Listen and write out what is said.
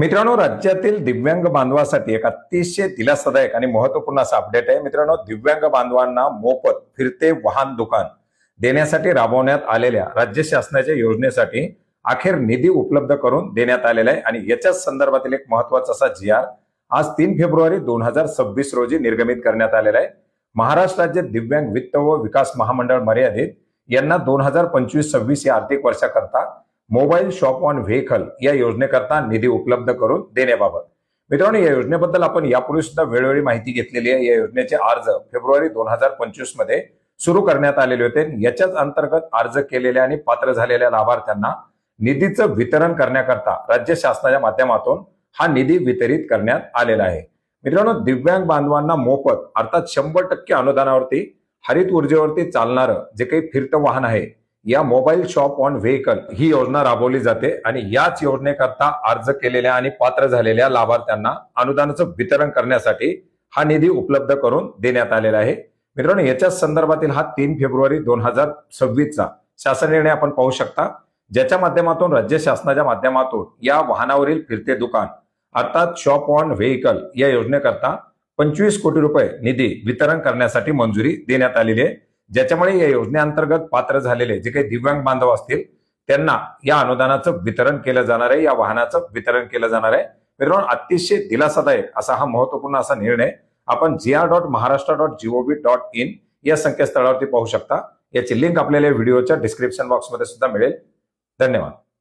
मित्रांनो, राज्यातील दिव्यांग बांधवांसाठी एक अतिशय दिलासादायक आणि महत्त्वपूर्ण असा अपडेट आहे। मित्रांनो, दिव्यांग बांधवांना मोफत फिरते वाहन दुकान देण्यासाठी राबवण्यात आलेल्या राज्य शासनाच्या योजनेसाठी अखेर निधी उपलब्ध करून देण्यात आलेला आहे आणि याच्याच संदर्भातील एक महत्त्वाचा असा जी.आर. आज 3 फेब्रुवारी 2026 रोजी निर्गमित करण्यात आलेला आहे। महाराष्ट्र राज्य दिव्यांग वित्त व विकास महामंडळ मर्यादित यांना 2025-26 या आर्थिक वर्षाकरता मोबाईल शॉप ऑन व्हेकल या योजनेकरता निधी उपलब्ध करून देण्याबाबत मित्रांनो, या योजनेबद्दल आपण यापूर्वी सुद्धा वेळोवेळी माहिती घेतलेली आहे। या योजनेचे अर्ज फेब्रुवारी 2025 मध्ये सुरू करण्यात आलेले होते। याच्याच अंतर्गत अर्ज केलेल्या आणि पात्र झालेल्या लाभार्थ्यांना निधीचं वितरण करण्याकरता राज्य शासनाच्या माध्यमातून हा निधी वितरित करण्यात आलेला आहे। मित्रांनो, दिव्यांग बांधवांना मोफत अर्थात 100% अनुदानावरती हरित ऊर्जेवरती चालणारं जे काही फिरतं वाहन आहे या मोबाईल शॉप ऑन व्हेकल ही योजना राबवली जाते आणि याच योजनेकरता अर्ज केलेल्या आणि पात्र झालेल्या लाभार्थ्यांना अनुदानाचं वितरण करण्यासाठी हा निधी उपलब्ध करून देण्यात आलेला आहे। मित्रांनो, याच्या संदर्भातील हा 3 फेब्रुवारी 2026 चा शासन निर्णय आपण पाहू शकता, ज्याच्या माध्यमातून राज्य शासनाच्या माध्यमातून या वाहनावरील फिरते दुकान अर्थात शॉप ऑन व्हेकल या योजनेकरता 25 कोटी रुपये निधी वितरण करण्यासाठी मंजुरी देण्यात आलेली आहे। ज्याच्यामुळे या योजनेअंतर्गत पात्र झालेले जे काही दिव्यांग बांधव असतील त्यांना या अनुदानाचं वितरण केलं जाणार आहे, या वाहनाचं वितरण केलं जाणार आहे। मित्रांनो, अतिशय दिलासादायक असा हा महत्त्वपूर्ण असा निर्णय आपण gr.maharashtra.gov.in या संकेतस्थळावरती पाहू शकता। याची लिंक आपल्याला व्हिडिओच्या डिस्क्रिप्शन बॉक्समध्ये सुद्धा मिळेल। धन्यवाद।